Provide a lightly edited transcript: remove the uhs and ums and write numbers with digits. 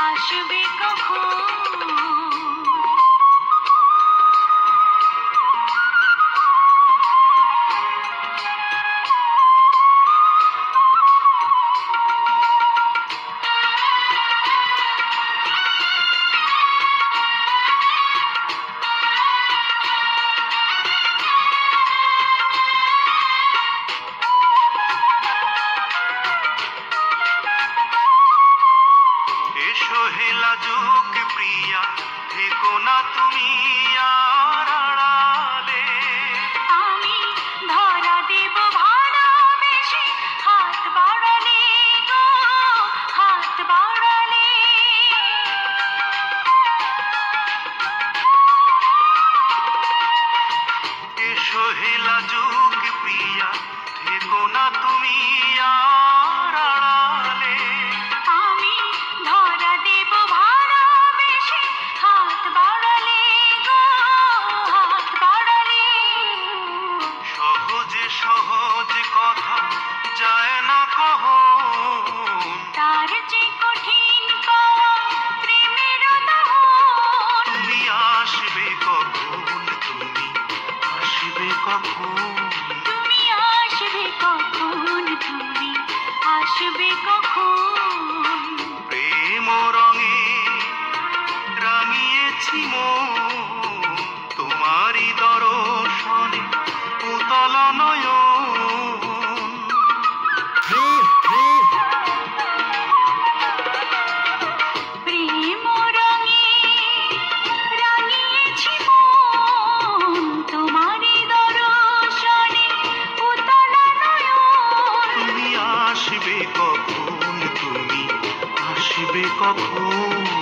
আসবে কখন? এসো হে লাজুক প্রিয়া, থেকো না তুমি আর আড়ালে। আমি ধরা দেব ভালোবেসে, হাত বাড়ালে গো, হাত বাড়ালে। এসো হে লাজুক প্রিয়া, থেকো না তুমি আর আড়ালে। আমি ধরা দেব ভালোবেসে, হাত বাড়ালে গো, হাত বাড়ালে। সহজে সহজ কথা যায় না কহন, তার যে কঠিন পাওয়া প্রেমের দহন। তুমি আসবে কখন, তুমি আসবে কখন? তুমি আসবে কখন, তুমি আসবে কখন? প্রেম রঙে রাঙিয়েছি মন, তোমারই দর্শনে উতল নয়ন। প্রেম রঙে রাঙিয়েছি মন, তোমারই দর্শনে উতল নয়ন। তুমি আসবে কখন, তুমি আসবে কখন?